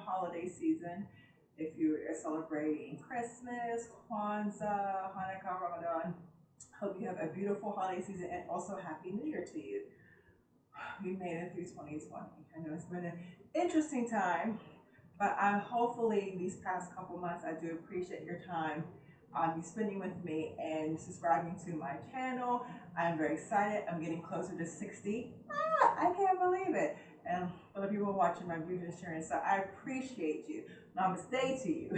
holiday season. If you are celebrating Christmas, Kwanzaa, Hanukkah, Ramadan, hope you have a beautiful holiday season and also Happy New Year to you. We made it through 2020. I know it's been an interesting time, but hopefully these past couple months, I do appreciate your time you spending with me and subscribing to my channel. I'm very excited. I'm getting closer to 60. I can't believe it. And other people watching my views and sharing, so I appreciate you. Namaste to you.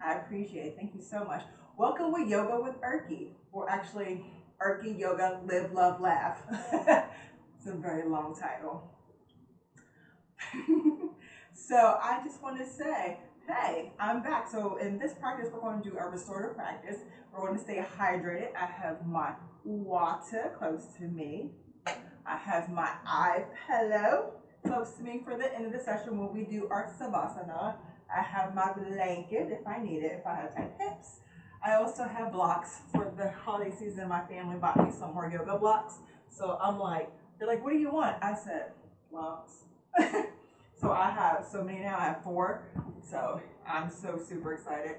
I appreciate it. Thank you so much. Welcome with Yoga with Erky, or actually Erky Yoga Live, Love, Laugh. It's a very long title. So I just want to say, hey, I'm back. So in this practice, we're going to do a restorative practice. We're going to stay hydrated. I have my water close to me. I have my eye pillow close to me for the end of the session when we do our savasana. I have my blanket if I need it, if I have tight hips. I also have blocks for the holiday season. My family bought me some more yoga blocks. So I'm like, they're like, what do you want? I said, blocks. So I have so many now. I have 4. So I'm so super excited.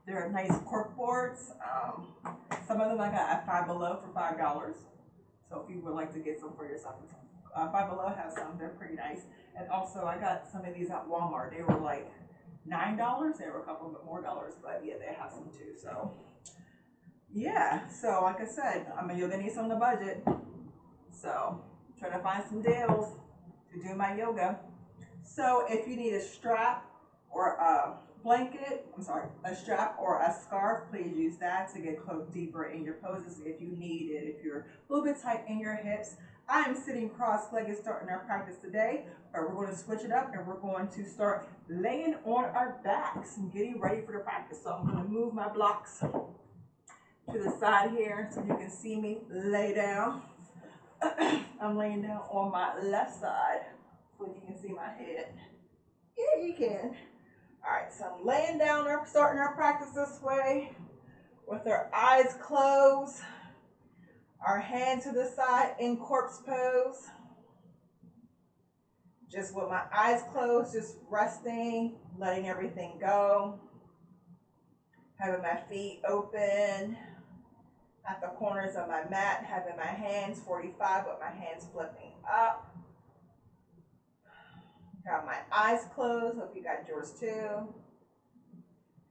They're nice cork boards. Some of them I got at Five Below for $5. So if you would like to get some for yourself, Five Below has some. They're pretty nice. And also I got some of these at Walmart. They were like $9. They were a couple bit more dollars, but yeah, they have some too. So yeah. So like I said, you're gonna need some on the budget. So try to find some deals to do my yoga. So if you need a strap or a blanket, a strap or a scarf, please use that to get close deeper in your poses if you need it. If you're a little bit tight in your hips, I am sitting cross-legged starting our practice today, but we're going to switch it up and we're going to start laying on our backs and getting ready for the practice. So I'm going to move my blocks to the side here so you can see me lay down. I'm laying down on my left side so you can see my head. Yeah, you can. All right, so I'm laying down there, starting our practice this way with our eyes closed, our hand to the side in corpse pose. Just with my eyes closed, just resting, letting everything go. Having my feet open at the corners of my mat, having my hands 45 with my hands flipping up. Got my eyes closed. Hope you got yours too.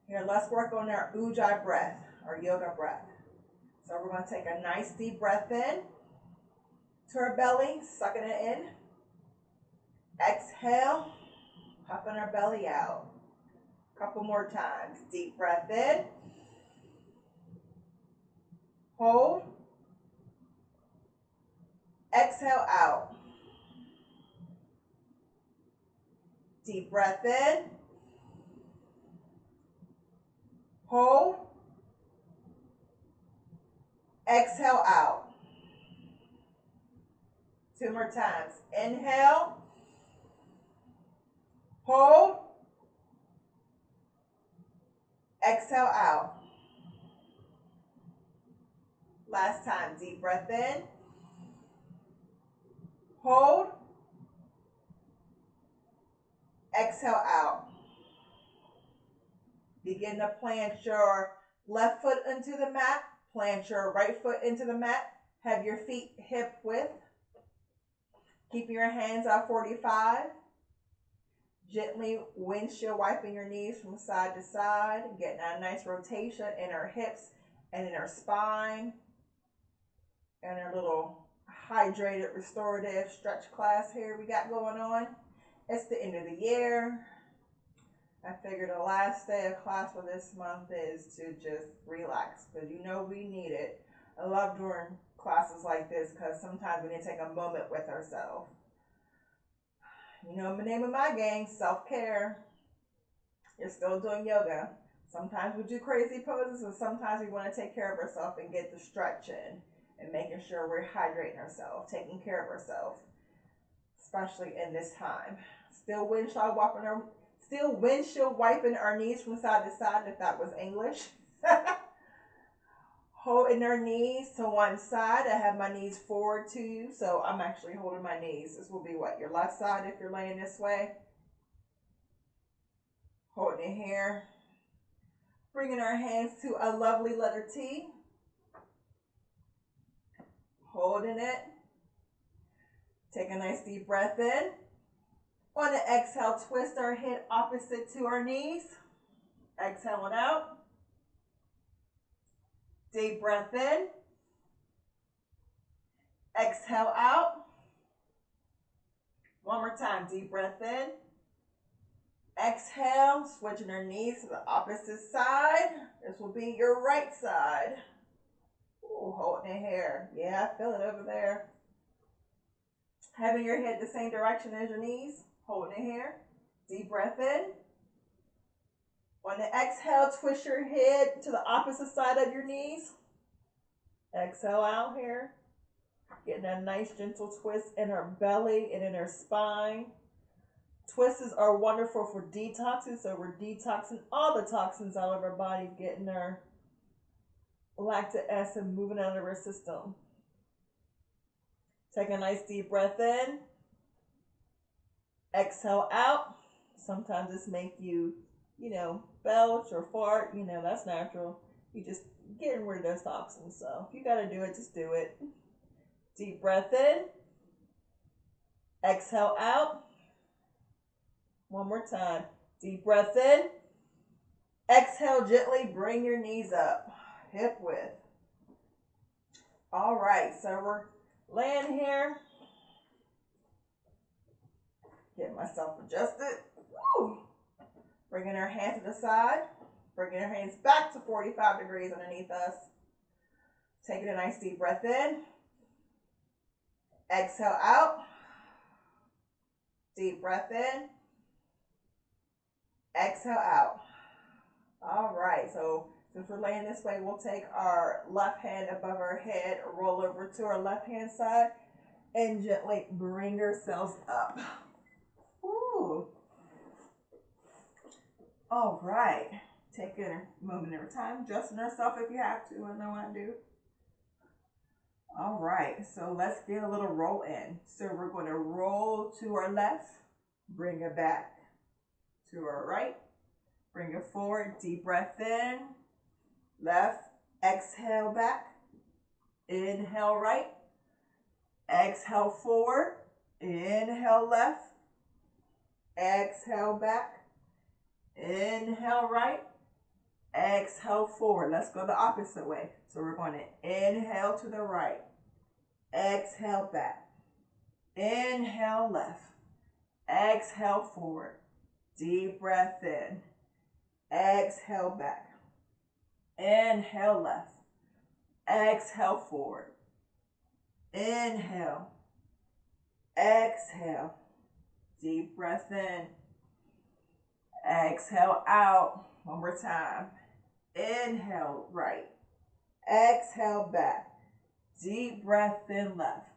Here, let's work on our ujjayi breath, our yoga breath. So we're going to take a nice deep breath in to our belly, sucking it in. Exhale, puffing our belly out. A couple more times. Deep breath in. Hold. Exhale out. Deep breath in. Hold. Exhale out. 2 more times. Inhale. Hold. Exhale out. Last time. Deep breath in. Hold. Exhale out. Begin to plant your left foot into the mat. Plant your right foot into the mat. Have your feet hip width. Keep your hands at 45. Gently windshield wiping your knees from side to side. Getting a nice rotation in our hips and in our spine. And our little hydrated restorative stretch class here we got going on. It's the end of the year. I figured the last day of class for this month is to just relax because you know we need it. I love doing classes like this because sometimes we need to take a moment with ourselves. You know the name of my game, self-care. You're still doing yoga. Sometimes we do crazy poses and sometimes we want to take care of ourselves and get the stretch in and making sure we're hydrating ourselves, taking care of ourselves, especially in this time. Still windshield wiping our knees from side to side, if that was English. Holding our knees to one side. I have my knees forward to you, so I'm actually holding my knees. This will be what, your left side if you're laying this way? Holding it here. Bringing our hands to a lovely letter T. Holding it. Take a nice deep breath in. On the exhale, twist our head opposite to our knees. Exhaling out. Deep breath in. Exhale out. One more time. Deep breath in. Exhale. Switching our knees to the opposite side. This will be your right side. Ooh, holding it here. Yeah, I feel it over there. Having your head the same direction as your knees. Holding it here. Deep breath in. On the exhale, twist your head to the opposite side of your knees. Exhale out here. Getting a nice gentle twist in our belly and in our spine. Twists are wonderful for detoxing, so we're detoxing all the toxins out of our body, getting our lactic acid moving out of our system. Take a nice deep breath in. Exhale out. Sometimes this make you, belch or fart. That's natural. You just getting rid of those toxins. So if you got to do it, just do it. Deep breath in. Exhale out. One more time. Deep breath in. Exhale gently. Bring your knees up. Hip width. All right. So we're laying here. Get myself adjusted. Woo. Bringing our hands to the side. Bringing our hands back to 45 degrees underneath us. Taking a nice deep breath in. Exhale out. Deep breath in. Exhale out. All right. So since we're laying this way, we'll take our left hand above our head, roll over to our left hand side, and gently bring ourselves up. Ooh. All right. Take a moment at a time, adjusting ourselves if you have to. I know I do. All right. So let's get a little roll in. So we're going to roll to our left, bring it back to our right, bring it forward. Deep breath in. Left. Exhale back. Inhale right. Exhale forward. Inhale left. Exhale back. Inhale right. Exhale forward. Let's go the opposite way. So we're going to inhale to the right. Exhale back. Inhale left. Exhale forward. Deep breath in. Exhale back. Inhale left. Exhale forward. Inhale. Exhale. Deep breath in. Exhale out. One more time. Inhale right. Exhale back. Deep breath in left.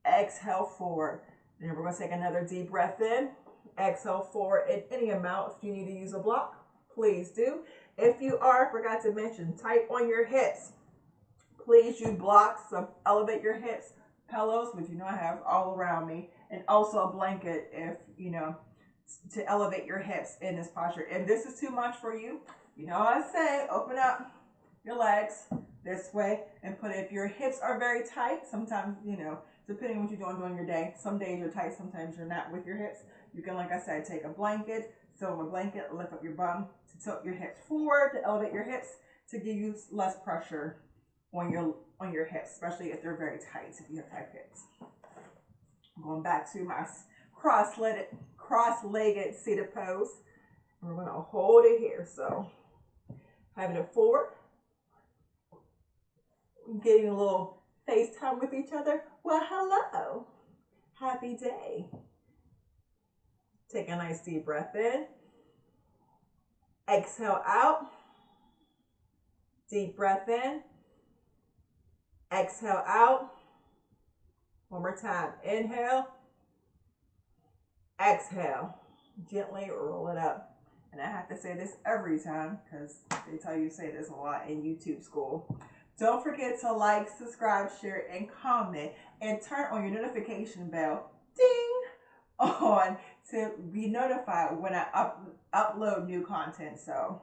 Exhale forward. Then we're going to take another deep breath in. Exhale forward in any amount. If you need to use a block, please do. If you are, I forgot to mention, tight on your hips. Please use blocks. Elevate your hips. Pillows, which I have all around me. And also a blanket if, to elevate your hips in this posture. If this is too much for you, I say open up your legs this way and put it. If your hips are very tight, sometimes, depending on what you're doing during your day, some days you're tight, sometimes you're not with your hips. You can, like I said, take a blanket, sit on a blanket, lift up your bum to tilt your hips forward, to elevate your hips, to give you less pressure on your hips, especially if they're very tight, if you have tight hips. Going back to my cross-legged seated pose. We're going to hold it here. So having it forward. Getting a little FaceTime with each other. Well, hello. Happy day. Take a nice deep breath in. Exhale out. Deep breath in. Exhale out. One more time. Inhale. Exhale. Gently roll it up. And I have to say this every time because they tell you to say this a lot in YouTube school. Don't forget to like, subscribe, share, and comment. And turn on your notification bell, ding, on to be notified when I upload new content. So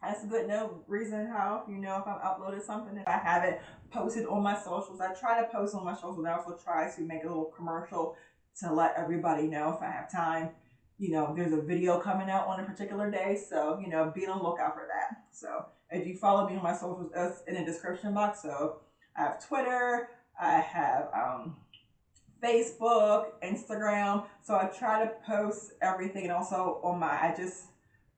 that's a good reason how you know if I've uploaded something. If I haven't posted on my socials, I try to post on my socials. I also try to make a little commercial to let everybody know if I have time. You know, there's a video coming out on a particular day, so you know, be on the lookout for that. So if you follow me on my socials, it's in the description box. So I have Twitter, I have Facebook, Instagram. So I try to post everything, and also on I just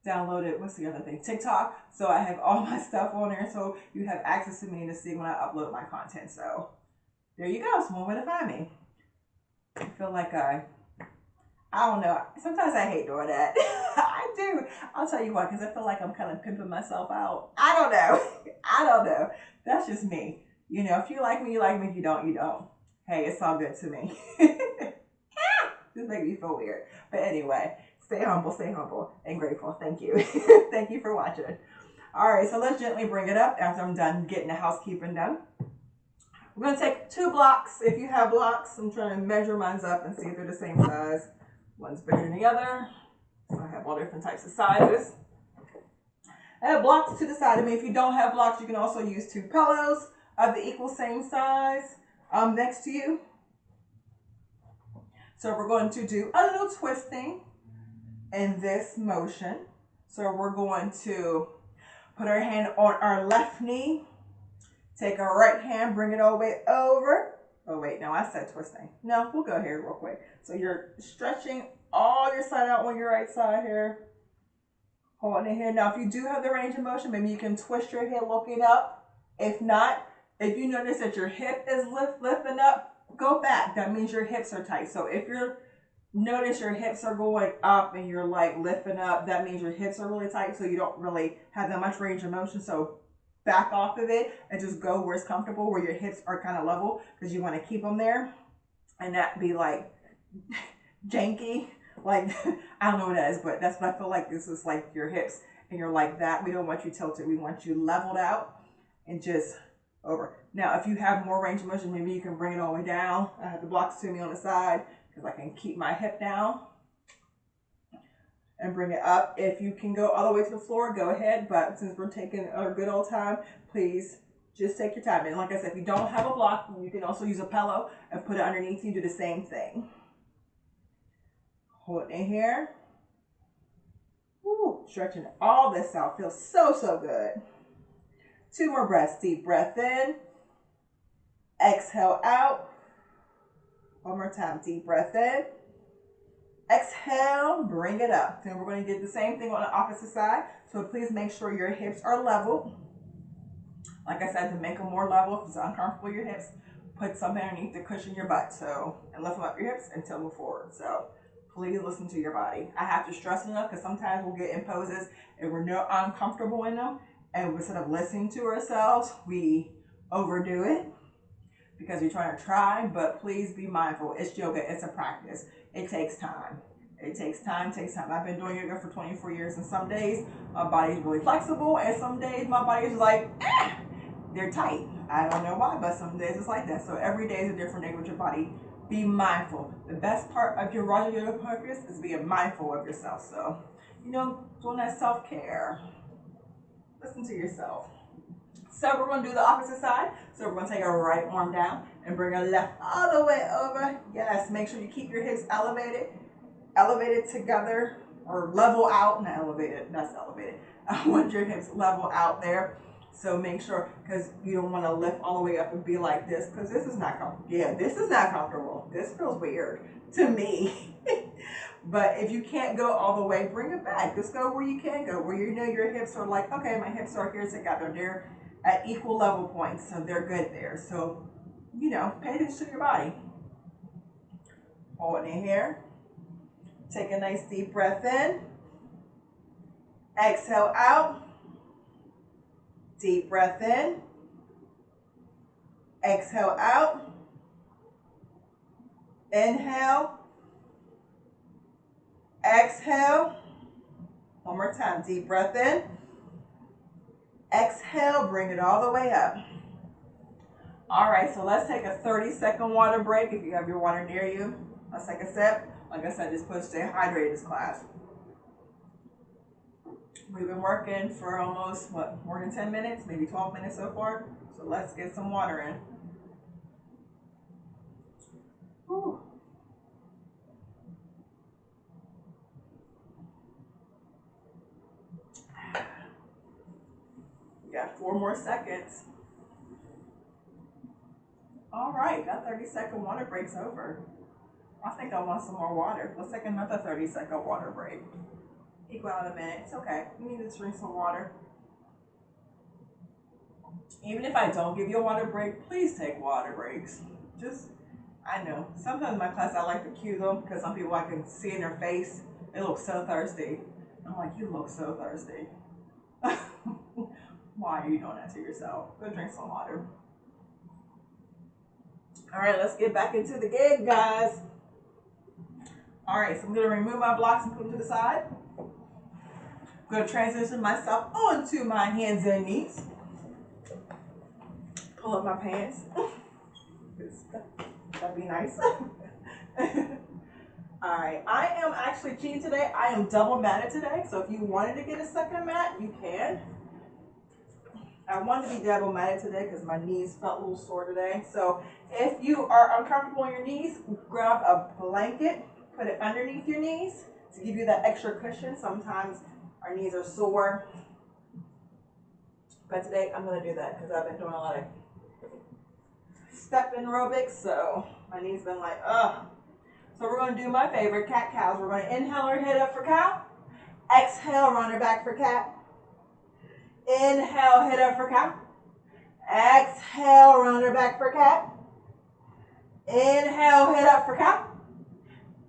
downloaded, what's the other thing? TikTok. So I have all my stuff on there, so you have access to me to see when I upload my content. So there you go. It's one way to find me. I feel like I don't know. Sometimes I hate doing that. I do. I'll tell you what, because I feel like I'm kind of pimping myself out. I don't know. I don't know. That's just me. You know, if you like me, you like me. If you don't, you don't. Hey, it's all good to me. Just make me feel weird. But anyway, stay humble, and grateful. Thank you. Thank you for watching. All right, so let's gently bring it up after I'm done getting the housekeeping done. We're going to take 2 blocks. If you have blocks, I'm trying to measure mine up and see if they're the same size. One's bigger than the other. So I have all different types of sizes. I have blocks to the side of me. If you don't have blocks, you can also use 2 pillows of the equal same size next to you. So we're going to do a little twisting in this motion. So we're going to put our hand on our left knee. Take our right hand, bring it all the way over. Oh wait, no, I said twisting. No, we'll go here real quick. So you're stretching all your side out on your right side here. Holding it here. Now, if you do have the range of motion, maybe you can twist your head looking up. If not, if you notice that your hip is lifting up, go back. That means your hips are tight. So if you notice your hips are going up and you're like lifting up, that means your hips are really tight. So you don't really have that much range of motion. So back off of it and just go where it's comfortable, where your hips are kind of level, because you want to keep them there and not be like janky. Like, I don't know what that is, but that's what I feel like. This is like your hips and you're like that. We don't want you tilted. We want you leveled out and just over. Now, if you have more range of motion, maybe you can bring it all the way down. I have the blocks to me on the side because I can keep my hip down and bring it up. If you can go all the way to the floor, go ahead. But since we're taking a good old time, please just take your time. And like I said, if you don't have a block, you can also use a pillow and put it underneath you. Do the same thing. Hold it here. Woo, stretching all this out. Feels so, so good. 2 more breaths. Deep breath in. Exhale out. One more time. Deep breath in. Exhale, bring it up. Then we're going to get the same thing on the opposite side. So please make sure your hips are level. Like I said, to make them more level, if it's uncomfortable your hips, put something underneath to cushion your butt. So, and lift up your hips and tilt them forward. So please listen to your body. I have to stress enough because sometimes we'll get in poses and we're uncomfortable in them. And instead of listening to ourselves, we overdo it because we're trying to try. But please be mindful. It's yoga. It's a practice. It takes time. It takes time, I've been doing yoga for 24 years, and some days my body's really flexible, and some days my body's like, they're tight. I don't know why, but some days it's like that. So every day is a different day with your body. Be mindful. The best part of your Raja Yoga practice is being mindful of yourself. So, you know, doing that self-care. Listen to yourself. So we're going to do the opposite side. So we're going to take our right arm down and bring our left all the way over. Yes, make sure you keep your hips elevated together, or level out, not elevated, that's elevated. I want your hips level out there. So make sure, because you don't want to lift all the way up and be like this, because this is not comfortable. Yeah, this is not comfortable. This feels weird to me. But if you can't go all the way, bring it back. Just go where you can go, where you know your hips are like, okay, my hips are here together. They're at equal level points, so they're good there. So, you know, pay attention to your body. Hold it in here. Take a nice deep breath in. Exhale out. Deep breath in. Exhale out. Inhale. Exhale. One more time. Deep breath in. Exhale. Bring it all the way up. All right, so let's take a 30-second water break. If you have your water near you, let's take a sip. Like I said, just supposed to stay hydrated this class. We've been working for almost, what, more than 10 minutes, maybe 12 minutes so far. So let's get some water in. Whew. We got 4 more seconds. All right, that 30-second water break's over. I think I want some more water. Let's take another 30-second water break. Equal out a minute. It's okay. You need to drink some water. Even if I don't give you a water break, please take water breaks. Just, I know, sometimes in my class I like to cue them because some people I can see in their face, they look so thirsty. I'm like, you look so thirsty. Why are you doing that to yourself? Go drink some water. All right, let's get back into the gig, guys. All right, so I'm going to remove my blocks and put them to the side. I'm going to transition myself onto my hands and knees. Pull up my pants. That'd be nice. All right, I am actually cheating today. I am double matted today, so if you wanted to get a second mat, you can. I wanted to be double matted today because my knees felt a little sore today. So if you are uncomfortable on your knees, grab a blanket, put it underneath your knees to give you that extra cushion. Sometimes our knees are sore. But today I'm going to do that because I've been doing a lot of step aerobics, so my knees been like, ugh. So we're going to do my favorite, cat cows. We're going to inhale our head up for cow. Exhale, round her back for cat. Inhale, head up for cow. Exhale, round her back for cat. Inhale, head up for cow.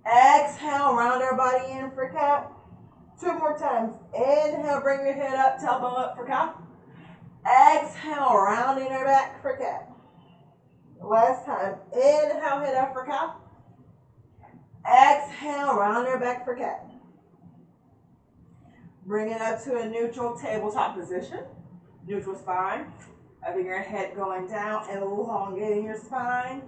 Exhale, round our body in for cat. 2 more times. Inhale, bring your head up, tailbone up for cow. Exhale, rounding her back for cat. Last time. Inhale, head up for cow. Exhale, round her back for cat. Bring it up to a neutral tabletop position. Neutral spine. Having your head going down and elongating your spine.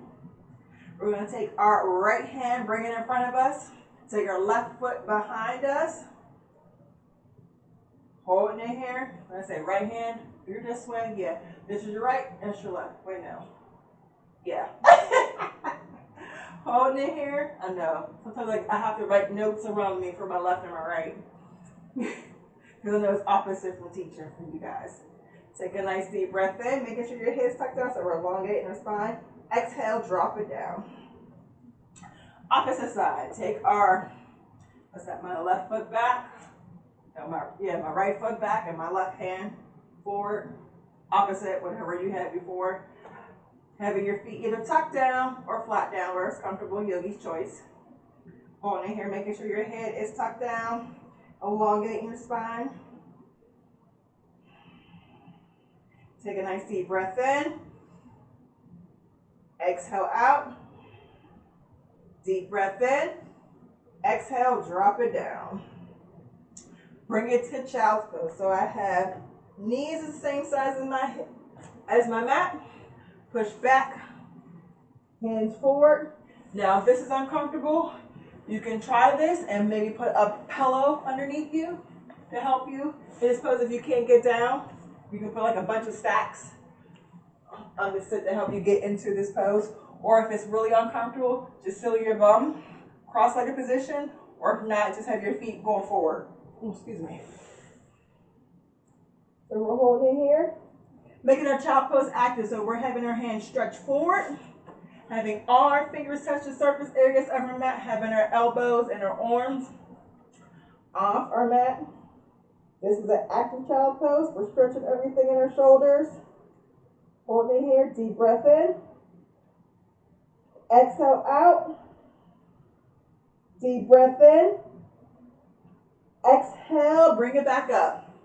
We're going to take our right hand, bring it in front of us. Take our left foot behind us. Holding it here. When I say right hand, you're this way. Yeah. This is your right, this is your left. Wait, no. Yeah. Holding it here. I know. Sometimes I have to write notes around me for my left and my right. Because I know it's opposite from teaching for you guys. Take a nice deep breath in, making sure your head's tucked down so we're elongating our spine. Exhale, drop it down. Opposite side. Take our, my left foot back. No, my right foot back and my left hand forward. Opposite, whatever you had before. Having your feet either tucked down or flat down where it's comfortable, yogi's choice. Holding here, making sure your head is tucked down, elongating your spine. Take a nice deep breath in. Exhale out. Deep breath in. Exhale, drop it down. Bring it to child's pose. So I have knees the same size as my mat. Push back, hands forward. Now if this is uncomfortable, you can try this and maybe put a pillow underneath you to help you. In this pose, if you can't get down, you can put like a bunch of stacks on the sit to help you get into this pose. Or if it's really uncomfortable, just seal your bum, cross-legged position, or if not, just have your feet going forward. Oh, excuse me. So we're holding here. Making our child pose active, so we're having our hands stretched forward, having all our fingers touch the surface areas of our mat, having our elbows and our arms off our mat. This is an active child pose. We're stretching everything in our shoulders. Holding it here, deep breath in. Exhale out. Deep breath in. Exhale, bring it back up.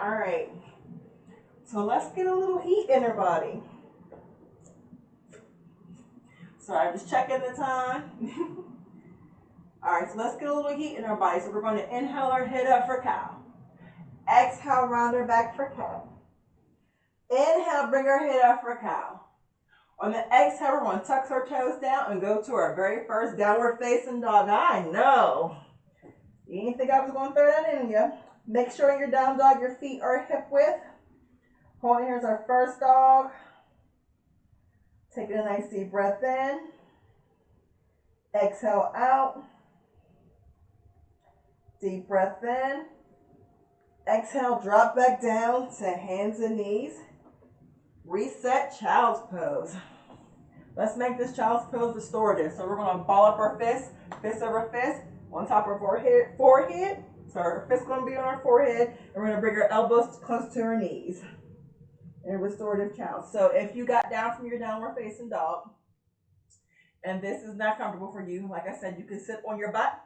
All right. So let's get a little heat in our body. Sorry, I'm just checking the time. All right, so let's get a little heat in our body. So we're going to inhale our head up for cow. Exhale, round our back for cat. Inhale, bring our head up for cow. On the exhale, we're going to tuck our toes down and go to our very first downward facing dog. I know. You didn't think I was going to throw that in you. Make sure in your down dog, your feet are hip width. Holding here is our first dog. Taking a nice deep breath in. Exhale out. Deep breath in. Exhale, drop back down to hands and knees. Reset child's pose. Let's make this child's pose restorative. So we're going to ball up our fists, fist over fist, on top of our forehead. So our fist going to be on our forehead, and we're going to bring our elbows close to our knees in a restorative child. So if you got down from your downward facing dog, and this is not comfortable for you, like I said, you can sit on your butt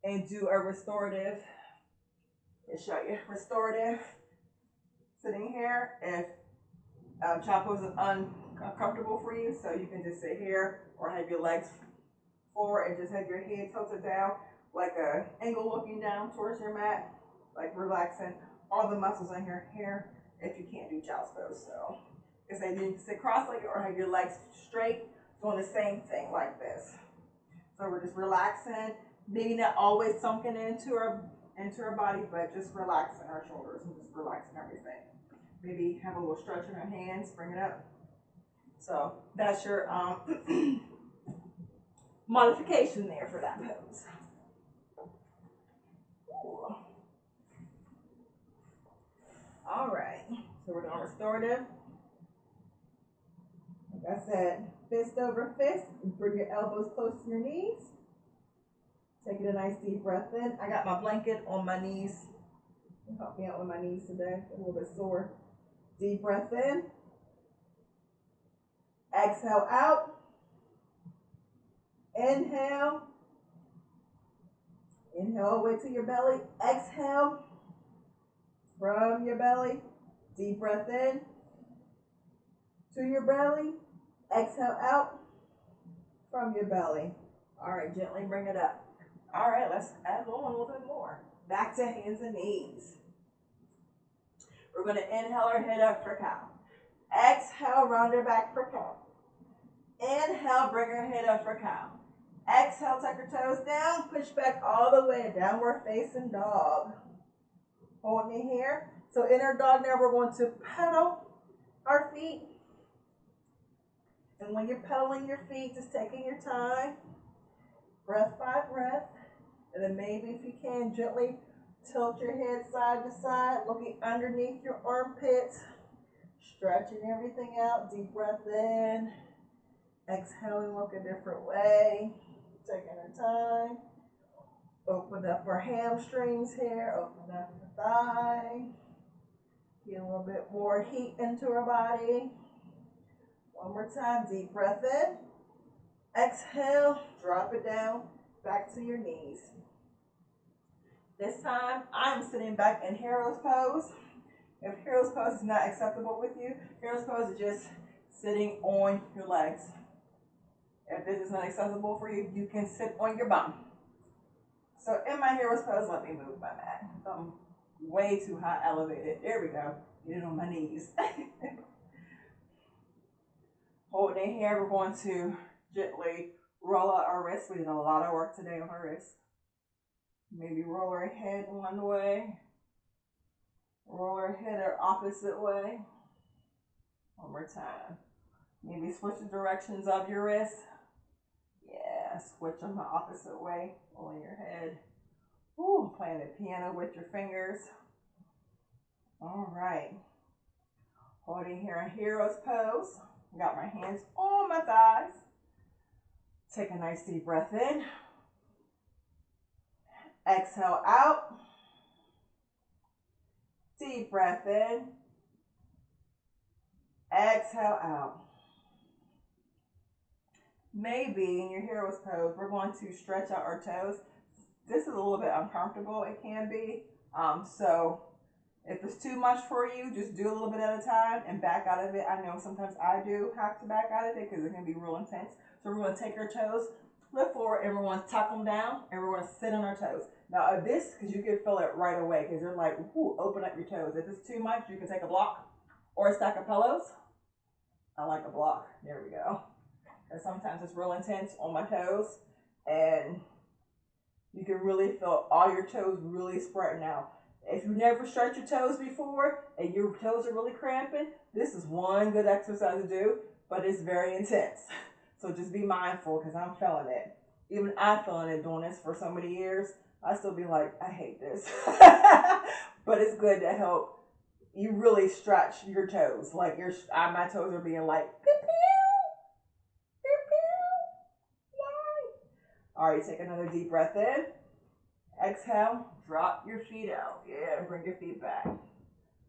and do a restorative. Let's show you restorative sitting here. If child pose is uncomfortable for you, so you can just sit here or have your legs forward and just have your head tilted down like a angle looking down towards your mat, like relaxing all the muscles in your hair if you can't do child's pose. So because you can sit cross-legged or have your legs straight, doing the same thing like this. So we're just relaxing, maybe not always sunken into our body, but just relaxing our shoulders and just relaxing everything. Maybe have a little stretch in our hands, bring it up. So that's your modification there for that pose. Ooh. All right, so we're doing restorative. Like I said, fist over fist, bring your elbows close to your knees. Taking a nice deep breath in. I got my blanket on my knees. Help me out with my knees today, a little bit sore. Deep breath in. Exhale out. Inhale. Inhale away to your belly. Exhale from your belly. Deep breath in to your belly. Exhale out from your belly. All right, gently bring it up. All right, let's add on a little bit more. Back to hands and knees. We're going to inhale our head up for cow. Exhale, round her back for cow. Inhale, bring her head up for cow. Exhale, tuck her toes down, push back all the way, downward facing dog. Holding it here. So in our dog now, we're going to pedal our feet. And when you're pedaling your feet, just taking your time, breath by breath. And then maybe if you can, gently tilt your head side to side, looking underneath your armpits, stretching everything out. Deep breath in. Exhaling, look a different way. Taking our time. Open up our hamstrings here. Open up the thigh. Get a little bit more heat into our body. One more time. Deep breath in. Exhale. Drop it down. Back to your knees. This time, I'm sitting back in hero's pose. If hero's pose is not acceptable with you, hero's pose is just sitting on your legs. If this is not accessible for you, you can sit on your bum. So in my hero's pose, let me move my mat. I'm way too high elevated. There we go. Get it on my knees. Holding it here, we're going to gently roll out our wrists. We did a lot of work today on our wrists. Maybe roll our head one way. Roll our head our opposite way. One more time. Maybe switch the directions of your wrists. Yeah, switch them the opposite way. Rolling your head. Ooh, playing the piano with your fingers. All right. Holding here in hero's pose. Got my hands on my thighs. Take a nice deep breath in. Exhale out. Deep breath in. Exhale out. Maybe in your hero's pose, we're going to stretch out our toes. This is a little bit uncomfortable, it can be. So if it's too much for you, just do a little bit at a time and back out of it. I know sometimes I do have to back out of it because it can be real intense. So we're going to take our toes, lift forward, and we're going to tuck them down, and we're going to sit on our toes. Now this, because you can feel it right away, because you're like, ooh, open up your toes. If it's too much, you can take a block or a stack of pillows I like a block. There we go. And sometimes it's real intense on my toes, and you can really feel all your toes really spreading out. If you never stretched your toes before and your toes are really cramping, this is one good exercise to do, but it's very intense. So just be mindful, because I'm feeling it. Even I'm feeling it doing this for so many years. I still be like, I hate this. But it's good to help you really stretch your toes. Like my toes are being like, pew, pew, pew, pew. Why? All right, take another deep breath in. Exhale, drop your feet out. Yeah, and bring your feet back.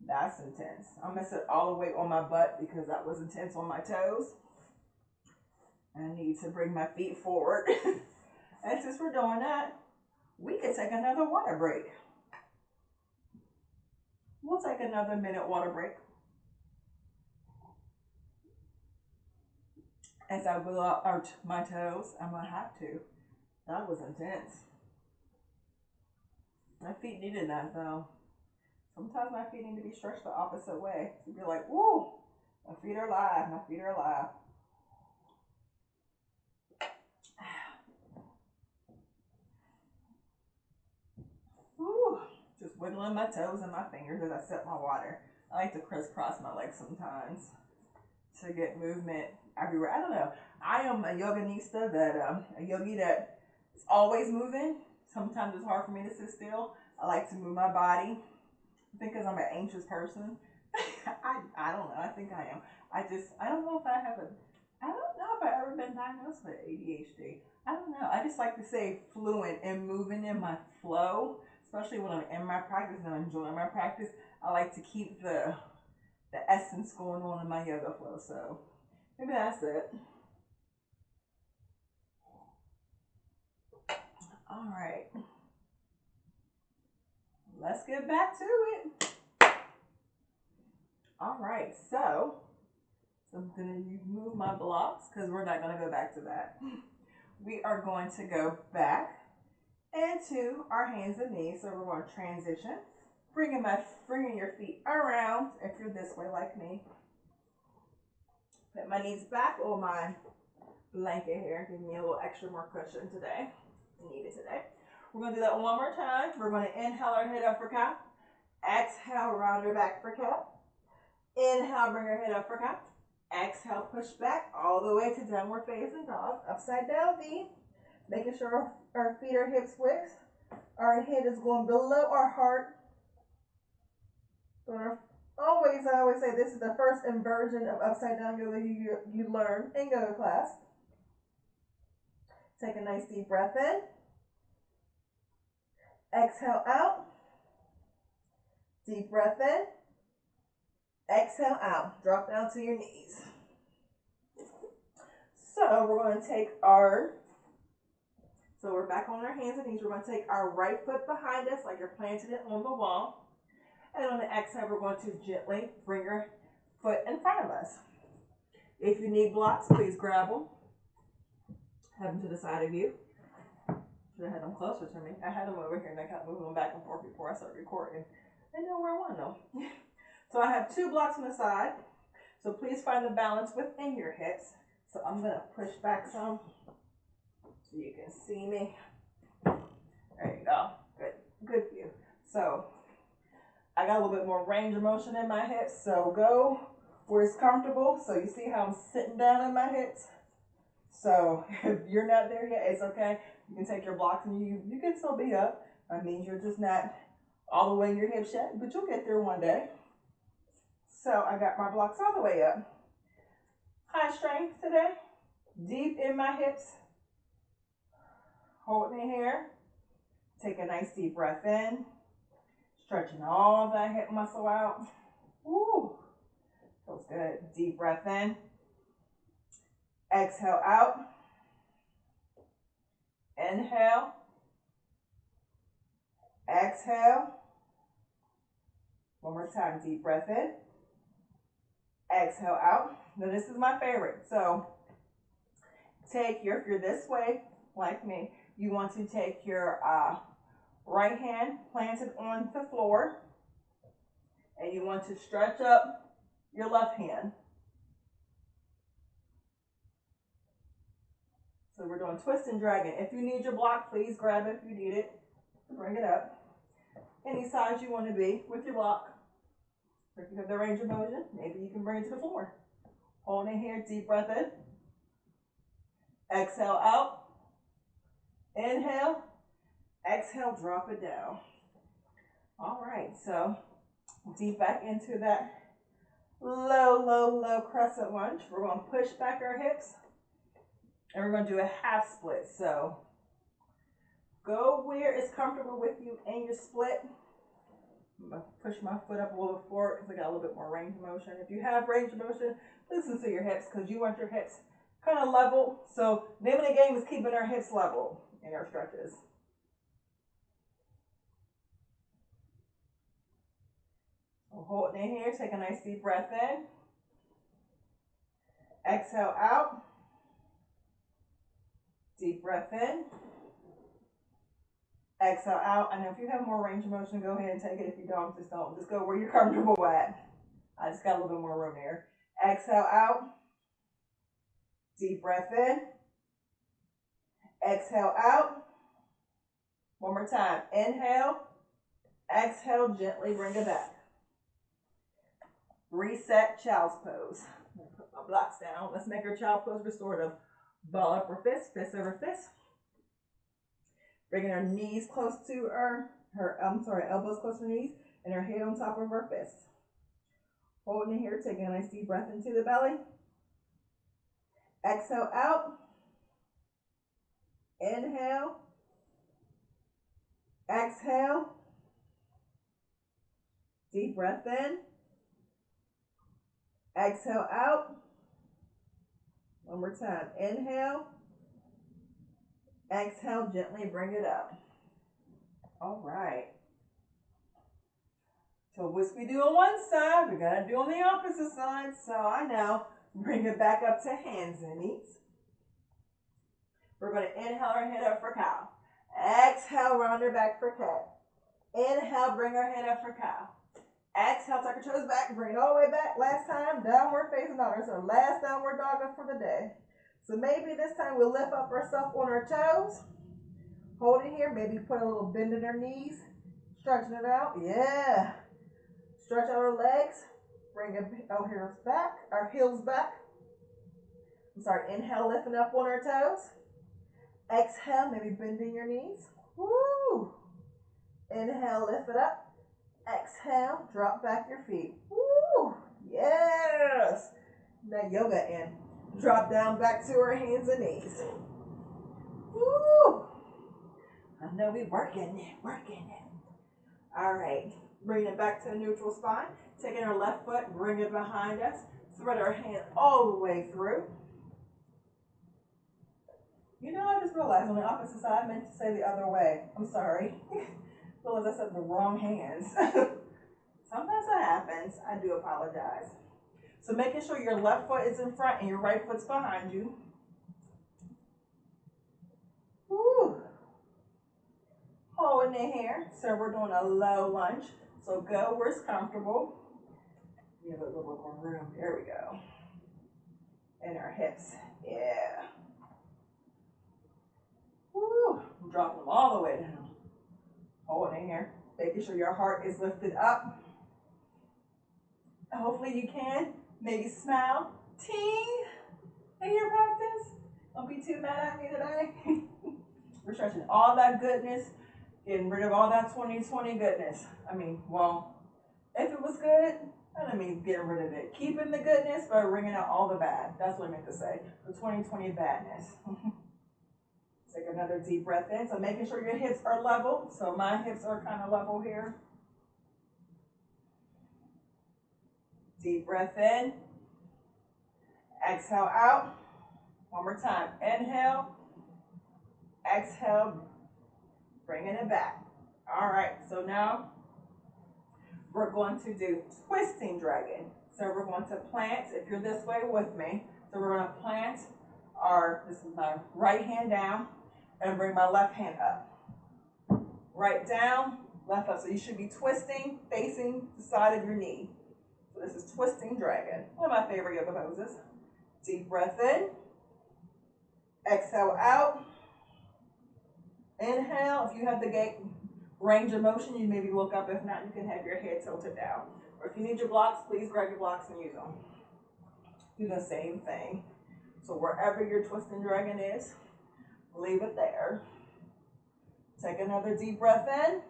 That's intense. I'm gonna sit all the way on my butt because that was intense on my toes. I need to bring my feet forward. And since we're doing that, we can take another water break. We'll take another minute water break. As I will out my toes, I'm gonna have to. That was intense. My feet needed that though. Sometimes my feet need to be stretched the opposite way. To be like, woo, my feet are alive, my feet are alive. Woo. Just wiggling my toes and my fingers as I sip my water. I like to crisscross my legs sometimes to get movement everywhere. I don't know. I am a yoganista, a yogi that is always moving. Sometimes it's hard for me to sit still. I like to move my body. I think because I'm an anxious person. I don't know. I think I am. I don't know if I have I don't know if I've ever been diagnosed with ADHD. I don't know. I just like to say fluent and moving in my flow, especially when I'm in my practice and I'm enjoying my practice. I like to keep the essence going on in my yoga flow. So maybe that's it. All right. Let's get back to it. All right. So I'm going to move my blocks because we're not going to go back to that. We are going to go back into our hands and knees. So we're going to transition. Bringing your feet around if you're this way like me. Put my knees back on my blanket here. Give me a little extra more cushion today. Needed today. We're going to do that one more time. We're going to inhale our head up for cow. Exhale, round our back for cow. Inhale, bring our head up for cow. Exhale, push back all the way to downward facing dog. Upside down V. Making sure our feet are hips width. Our head is going below our heart. I always say this is the first inversion of upside down yoga you learn in yoga class. Take a nice deep breath in. Exhale out. Deep breath in. Exhale out. Drop down to your knees. So we're going to take we're back on our hands and knees. We're going to take our right foot behind us like you're planting it on the wall. And on the exhale, we're going to gently bring your foot in front of us. If you need blocks, please grab them. Have them to the side of you. Should have had them closer to me. I had them over here and I kept moving them back and forth before I started recording. I know where I want them. So I have 2 blocks on the side. So please find the balance within your hips. So I'm going to push back some so you can see me. There you go. Good view. So I got a little bit more range of motion in my hips. So go where it's comfortable. So you see how I'm sitting down in my hips. So if you're not there yet, it's okay. You can take your blocks and you can still be up. That means you're just not all the way in your hips yet, but you'll get there one day. So I got my blocks all the way up. High strength today. Deep in my hips. Holding it here. Take a nice deep breath in. Stretching all that hip muscle out. Woo. Feels good. Deep breath in. Exhale out. Inhale. Exhale. One more time. Deep breath in. Exhale out. Now this is my favorite. So if you're this way, like me, you want to take your right hand planted on the floor, and you want to stretch up your left hand. So we're doing twisting dragon. If you need your block, please grab it if you need it. Bring it up. Any size you want to be with your block. If you have the range of motion, maybe you can bring it to the floor. Hold in here, deep breath in. Exhale out. Inhale. Exhale, drop it down. All right, so deep back into that low crescent lunge. We're going to push back our hips. And we're going to do a half split. So go where it's comfortable with you in your split. I'm going to push my foot up a little bit forward because I got a little bit more range of motion. If you have range of motion, listen to your hips because you want your hips kind of level. So name of the game is keeping our hips level in our stretches. So holding in here, take a nice deep breath in. Exhale out. Deep breath in. Exhale out. And if you have more range of motion, go ahead and take it. If you don't, just don't. Just go where you're comfortable at. I just got a little bit more room there. Exhale out. Deep breath in. Exhale out. One more time. Inhale. Exhale. Gently bring it back. Reset child's pose. Put my blocks down. Let's make our child pose restorative. Ball up our fist, fist over fist. Bringing our knees close to elbows close to our knees, and our head on top of our fists. Holding it here, taking a nice deep breath into the belly. Exhale out. Inhale. Exhale. Deep breath in. Exhale out. One more time. Inhale. Exhale, gently bring it up. All right. So what we do on one side, we gotta do on the opposite side. So I know. Bring it back up to hands and knees. We're gonna inhale our head up for cow. Exhale, round our back for cat. Inhale, bring our head up for cow. Exhale, tuck our toes back, bring it all the way back. Last time, downward facing dog. That's our last downward dog for the day. So maybe this time we'll lift up ourselves on our toes. Hold it here. Maybe put a little bend in our knees. Stretching it out. Yeah. Stretch out our legs. Bring our heels back. I'm sorry. Inhale, lifting up on our toes. Exhale, maybe bending your knees. Woo. Inhale, lift it up. Exhale, drop back your feet. Woo! Yes! That yoga end. Drop down back to our hands and knees. Woo! I know we working it. All right. Bring it back to a neutral spine. Taking our left foot, bring it behind us. Thread our hand all the way through. You know, I just realized on the opposite side, I meant to say the other way. I'm sorry. Realized I said the wrong hands. Sometimes that happens. I do apologize. So making sure your left foot is in front and your right foot's behind you. Woo. Holding it here. So we're doing a low lunge. So go where it's comfortable. Give it a little bit more room. There we go. And our hips. Yeah. Woo. I'm dropping them all the way down. Holding it here. Making sure your heart is lifted up. Hopefully you can. Maybe smile. Ting. In your practice. Don't be too mad at me today. We're stretching all that goodness. Getting rid of all that 2020 goodness. I mean, well, if it was good, I don't mean getting rid of it. Keeping the goodness, but wringing out all the bad. That's what I meant to say. The 2020 badness. Take another deep breath in. So making sure your hips are level. So my hips are kind of level here. Deep breath in. Exhale out. One more time. Inhale. Exhale. Bringing it back. All right. So now we're going to do twisting dragon. So we're going to plant, if you're this way with me, so we're going to plant this is my right hand down and bring my left hand up. Right down, left up. So you should be twisting, facing the side of your knee. So this is twisting dragon. One of my favorite yoga poses. Deep breath in. Exhale out. Inhale. If you have the gate range of motion, you maybe look up. If not, you can have your head tilted down. Or if you need your blocks, please grab your blocks and use them. Do the same thing. So wherever your twisting dragon is, leave it there. Take another deep breath in.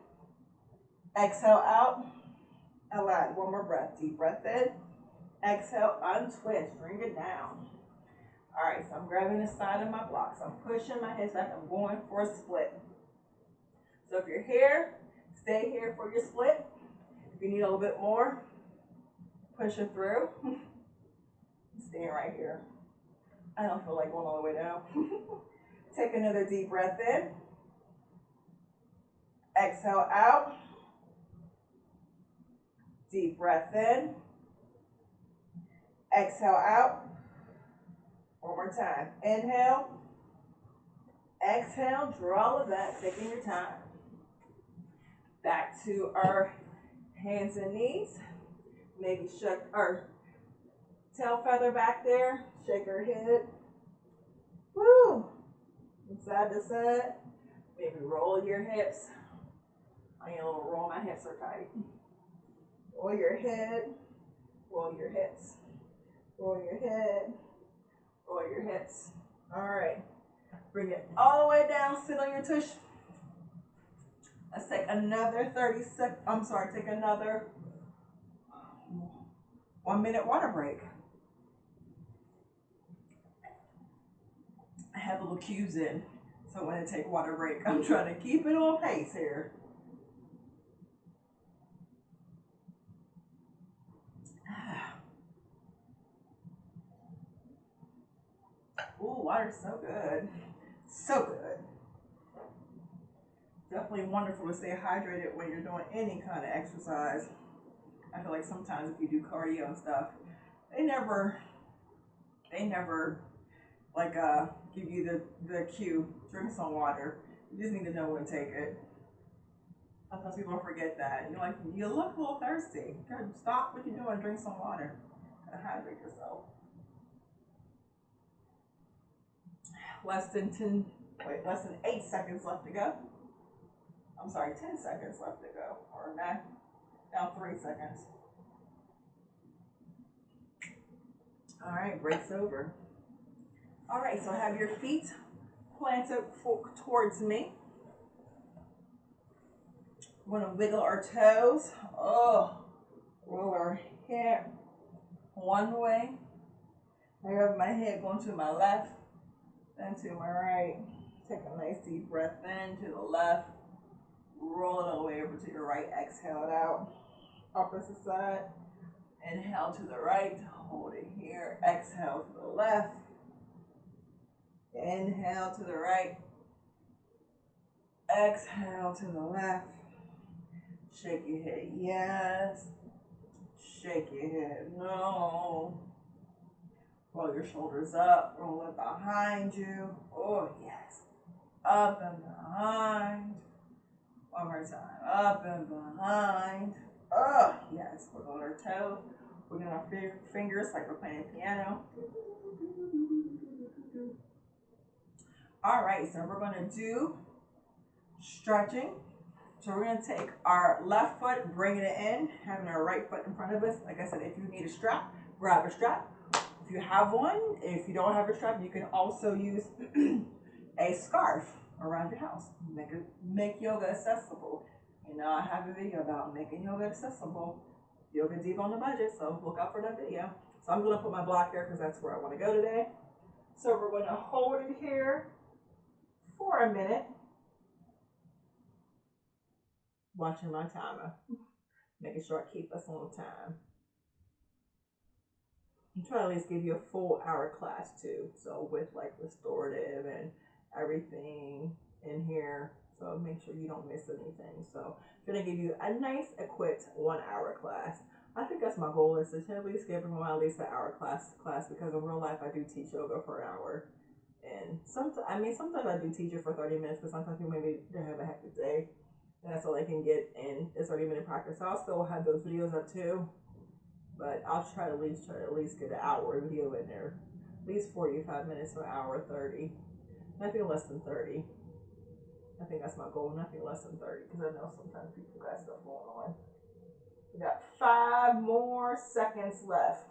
Exhale out. Align. One more breath. Deep breath in. Exhale, untwist. Bring it down. All right, so I'm grabbing the side of my blocks. I'm pushing my hips back. I'm going for a split. So if you're here, stay here for your split. If you need a little bit more, push it through. Staying right here. I don't feel like going all the way down. Take another deep breath in. Exhale out. Deep breath in. Exhale out. One more time. Inhale. Exhale. Draw it back. Taking your time. Back to our hands and knees. Maybe shake our tail feather back there. Shake our head. Woo! From side to side. Maybe roll your hips. I need a little roll. My hips are tight. Roll your head. Roll your hips. Roll your head. Roll your hips. All right. Bring it all the way down. Sit on your tush. Let's take another 30 seconds. I'm sorry. Take another 1 minute water break. I have little cues in. So when I take water break, I'm trying to keep it on pace here. Ooh, water's so good. So good. Definitely wonderful to stay hydrated when you're doing any kind of exercise. I feel like sometimes if you do cardio and stuff, they never like give you the cue, drink some water. You just need to know when to take it. Sometimes people forget that. You're like, you look a little thirsty. Stop what you're doing, drink some water. Gotta hydrate yourself. Less than 8 seconds left to go. I'm sorry, 10 seconds left to go. Or now 3 seconds. All right, breaks over. All right, so have your feet planted towards me. We're gonna wiggle our toes. Oh, roll our hair one way. I have my head going to my left, then to my right. Take a nice deep breath in to the left. Roll it all the way over to your right. Exhale it out. Opposite side. Inhale to the right. Hold it here. Exhale to the left. Inhale to the right. Exhale to the left. Shake your head, yes. Shake your head, no. Roll your shoulders up, roll it behind you. Oh, yes. Up and behind. One more time, up and behind. Oh, yes. Wiggle our toes. We're our fingers like we're playing piano. All right, so we're gonna do stretching. So we're going to take our left foot, bringing it in, having our right foot in front of us. Like I said, if you need a strap, grab a strap. If you have one, if you don't have a strap, you can also use a scarf around your house. Make yoga accessible. You know, I have a video about making yoga accessible. Yoga deep on the budget, so look out for that video. So I'm going to put my block here because that's where I want to go today. So we're going to hold it here for a minute. Watching my timer, making sure I keep us on time. I'm trying to at least give you a full hour class too, so with like restorative and everything in here, so make sure you don't miss anything. So I'm gonna give you a nice equipped 1 hour class. I think that's my goal, is to at least give everyone at least an hour class because in real life I do teach yoga for an hour. And sometimes I do teach it for 30 minutes because sometimes people maybe they have a hectic day. And that's all I can get in a 30-minute practice. I'll still have those videos up too, but I'll try to at least get an hour video in there, at least 45 minutes to an hour 30. Nothing less than 30. I think that's my goal. Nothing less than 30, because I know sometimes people got stuff going on. We got 5 more seconds left.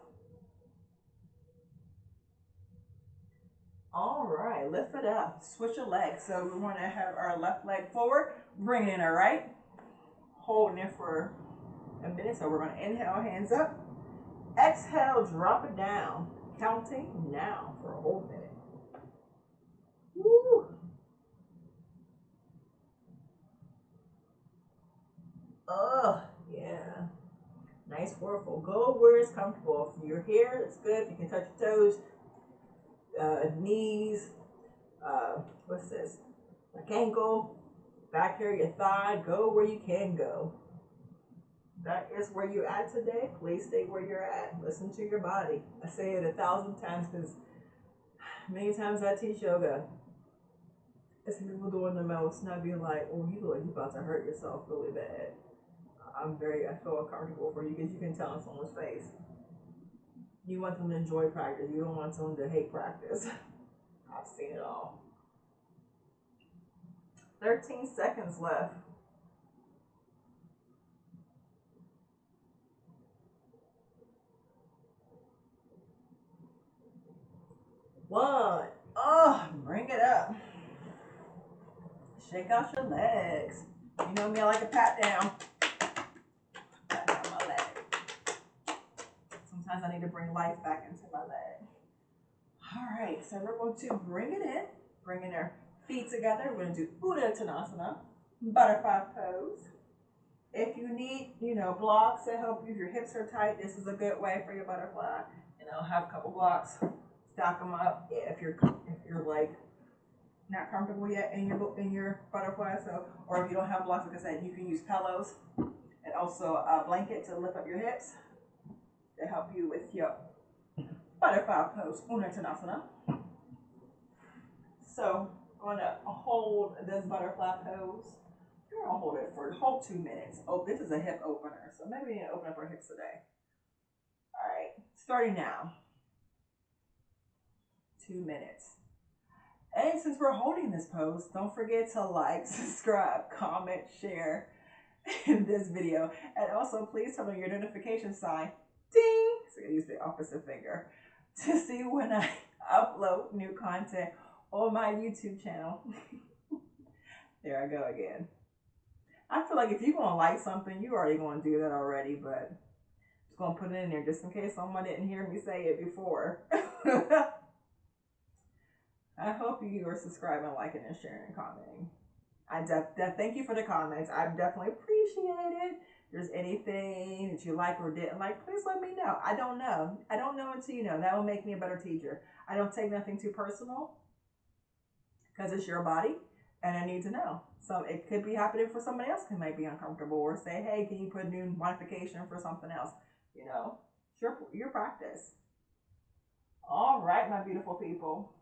All right, lift it up. Switch your legs. So we want to have our left leg forward, bring it in our right, holding it for a minute. So we're going to inhale, hands up. Exhale, drop it down. Counting now for a whole minute. Woo. Oh, yeah. Nice whirlpool. Go where it's comfortable. If you're here, it's good. If you can touch your toes, knees, what's this? Like ankle, back here, your thigh. Go where you can go. That is where you're at today. Please stay where you're at. Listen to your body. I say it 1,000 times because many times I teach yoga. I see people doing the most, not being like, oh, you look like you're about to hurt yourself really bad. I feel uncomfortable for you because you can tell on someone's face. You want them to enjoy practice. You don't want someone to hate practice. I've seen it all. 13 seconds left. One. Oh, bring it up. Shake out your legs. You know me, I like a pat down. Pat down my leg. Sometimes I need to bring life back into my leg. All right, so we're going to bring it in. Bringing our feet together. We're going to do Uttanasana, butterfly pose. If you need, blocks to help you, if your hips are tight, this is a good way for your butterfly. Have a couple blocks, stack them up. Yeah, if you're like not comfortable yet in your butterfly, or if you don't have blocks, like I said, you can use pillows and also a blanket to lift up your hips to help you with your butterfly pose, Uttanasana. So I'm gonna hold this butterfly pose. We're gonna hold it for a whole 2 minutes. Oh, this is a hip opener, so maybe we need to open up our hips today. All right, starting now. 2 minutes. And since we're holding this pose, don't forget to like, subscribe, comment, share in this video. And also please turn on your notification sign, ding, so you use the opposite finger, to see when I upload new content on my YouTube channel. There I go again. I feel like if you're going to like something, you're already going to do that already, but I'm just going to put it in there just in case someone didn't hear me say it before. I hope you are subscribing, liking, and sharing, and commenting. Thank you for the comments. I definitely appreciate it. If there's anything that you like or didn't like, please let me know. I don't know. I don't know until you know. That will make me a better teacher. I don't take nothing too personal because it's your body and I need to know. So it could be happening for somebody else who might be uncomfortable, or say, hey, can you put a new modification for something else? It's your practice. All right, my beautiful people.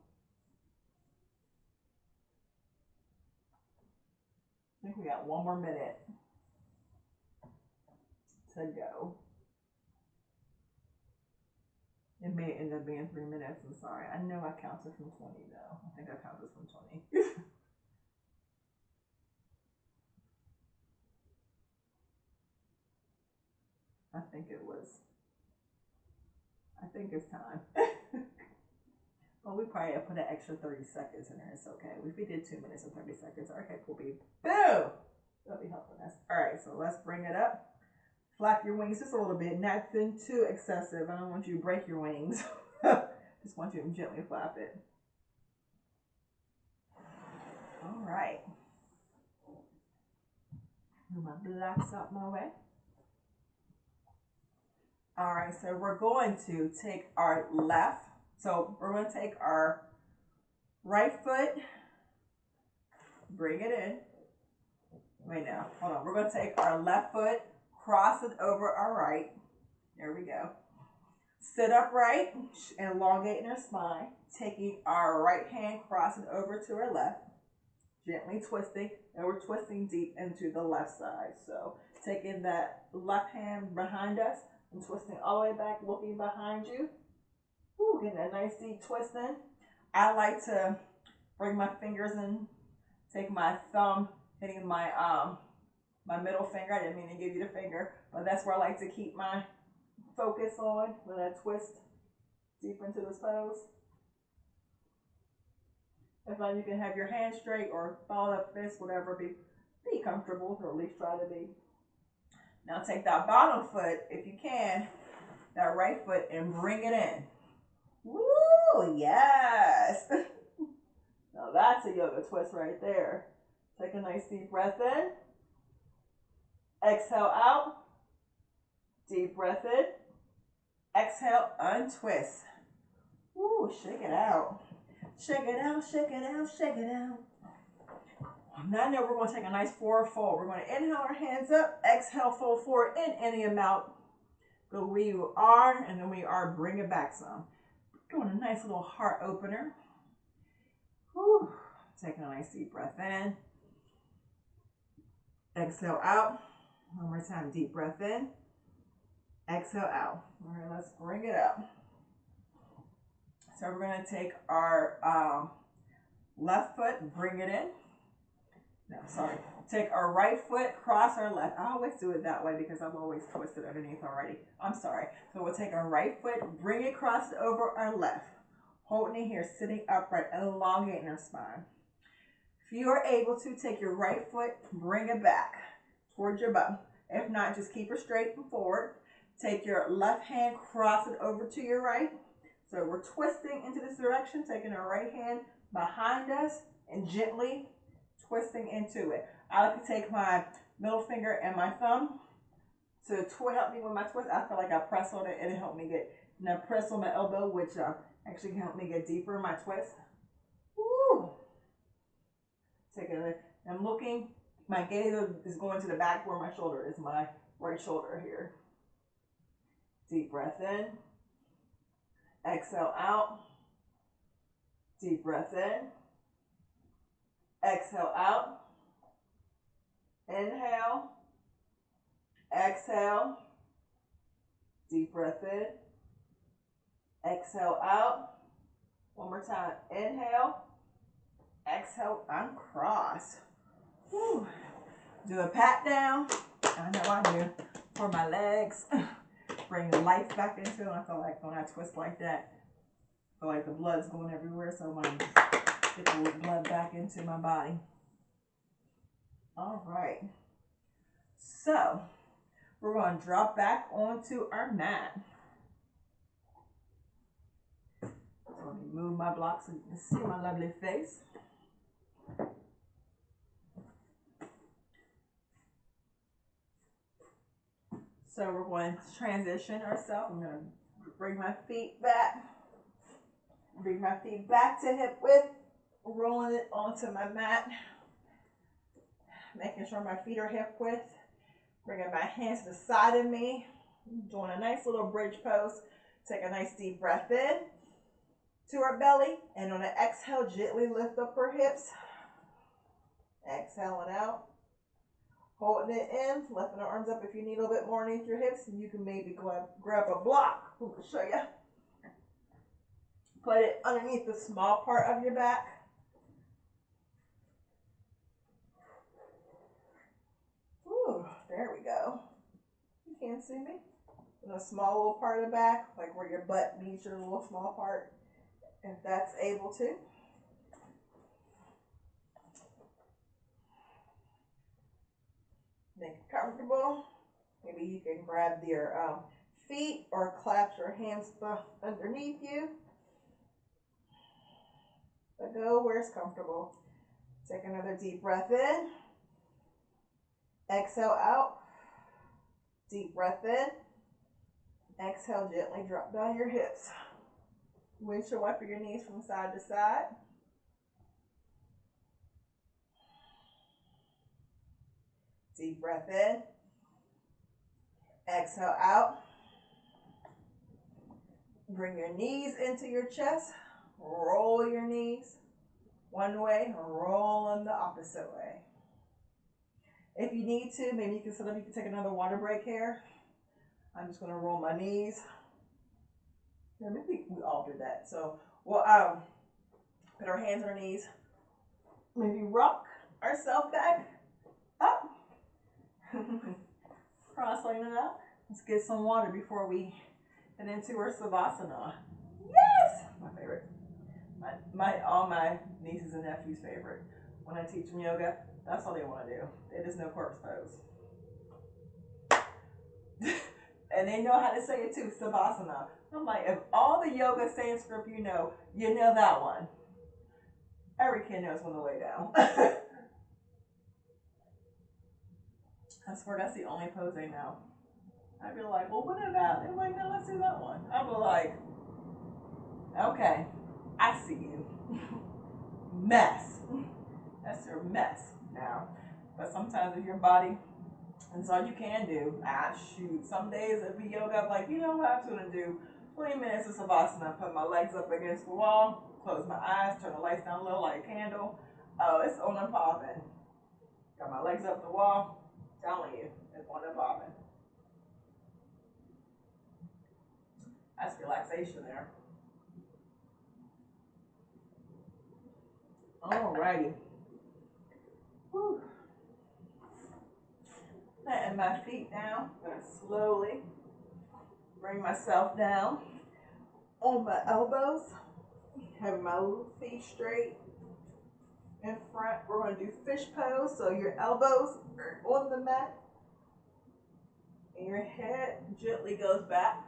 I think we got 1 more minute to go. It may end up being 3 minutes. I'm sorry. I know I counted from 20 though. I think I counted from 20. I think it's time. Well, we probably put an extra 30 seconds in there. It's okay. If we did 2 minutes and 30 seconds, our hip will be boom. That'll be helping us. All right, so let's bring it up. Flap your wings just a little bit, nothing too excessive. I don't want you to break your wings. Just want you to gently flap it. All right. Move my blocks out my way. All right, so we're going to take our left. So we're going to take our right foot, bring it in. Wait, now, hold on. We're going to take our left foot, cross it over our right. There we go. Sit upright, elongating our spine. Taking our right hand, cross it over to our left. Gently twisting, and we're twisting deep into the left side. So taking that left hand behind us and twisting all the way back, looking behind you. Ooh, getting a nice deep twist in. I like to Bring my fingers in. Take my thumb, hitting my middle finger. I didn't mean to give you the finger, but that's where I like to keep my focus on when I twist deep into this pose. If not, you can have your hands straight or ball up fist, whatever. Be comfortable, or at least try to be. Now take that bottom foot, if you can, that right foot, and bring it in. Woo, yes. Now that's a yoga twist right there. Take a nice deep breath in. Exhale out. Deep breath in. Exhale, untwist. Woo, shake it out. Shake it out, shake it out, shake it out. Now we're going to take a nice forward fold. We're going to inhale our hands up. Exhale, fold forward in any amount. Go where you are, and then when you are, bring it back some. Doing a nice little heart opener. Whew. Taking a nice deep breath in. Exhale out. One more time, deep breath in. Exhale out. All right, let's bring it up. So we're going to take our left foot, bring it in. No, sorry. Take our right foot, cross our left. I always do it that way because I'm always twisted underneath already. I'm sorry. So we'll take our right foot, bring it crossed over our left. Holding it here, sitting upright, elongating our spine. If you are able to, take your right foot, bring it back towards your bum. If not, just keep it straight and forward. Take your left hand, cross it over to your right. So we're twisting into this direction, taking our right hand behind us and gently twisting into it. I like to take my middle finger and my thumb to help me with my twist. I feel like I press on it and it helped me get, and I press on my elbow, which actually can help me get deeper in my twist. Woo! Take it. I'm looking, my gaze is going to the back where my shoulder is, my right shoulder here. Deep breath in. Exhale out. Deep breath in. Exhale out. Inhale. Exhale. Deep breath in. Exhale out. One more time. Inhale. Exhale. Uncross. Whew. Do a pat down. I know I do. For my legs. Bring the life back into it. I feel like when I twist like that, I feel like the blood's going everywhere. So I'm going to get the blood back into my body. All right. So we're going to drop back onto our mat. So let me move my blocks so you can see my lovely face. So we're going to transition ourselves. I'm going to bring my feet back. Bring my feet back to hip width. Rolling it onto my mat. Making sure my feet are hip width. Bringing my hands to the side of me. Doing a nice little bridge pose. Take a nice deep breath in to our belly. And on an exhale, gently lift up our hips. Exhaling out. Holding it in, lifting the arms up if you need a little bit more underneath your hips. And you can maybe grab a block. I'm going to show you. Put it underneath the small part of your back. Ooh, there we go. You can't see me. In a small little part of the back, like where your butt meets your little small part, if that's able to. Make it comfortable. Maybe you can grab your feet or clasp your hands underneath you. But go where it's comfortable. Take another deep breath in. Exhale out. Deep breath in. Exhale, gently drop down your hips. Windshield wiper your knees from side to side. Deep breath in. Exhale out. Bring your knees into your chest. Roll your knees one way, roll them the opposite way. If you need to, maybe you can sit up, you can take another water break here. I'm just going to roll my knees. Yeah, maybe we all do that. So we'll put our hands on our knees, Maybe rock ourselves back up. Cross-laying it up. Let's get some water before we get into our savasana. Yes! My favorite. All my nieces and nephews' favorite. When I teach them yoga, that's all they want to do. They just know corpse pose. And they know how to say it too, savasana. I'm like, if all the yoga Sanskrit you know that one. Every kid knows on the way down. I swear that's the only pose they know. I'd be like, well, what about? They're like, no, let's do that one. I'd be like, okay, I see you. Mess. That's your mess now. But sometimes with your body, that's all you can do. Shoot. Some days it'd be yoga. I'm like, you know what? I'm just going to do 20 minutes of savasana. Put my legs up against the wall. Close my eyes. Turn the lights down a little like a candle. Oh, it's on and popping. Got my legs up the wall. Telling you, it's on and popping. That's relaxation there. Alrighty. Whew. Letting my feet down. I'm going to slowly bring myself down on my elbows. Having my feet straight in front. We're going to do fish pose. So your elbows are on the mat. And your head gently goes back.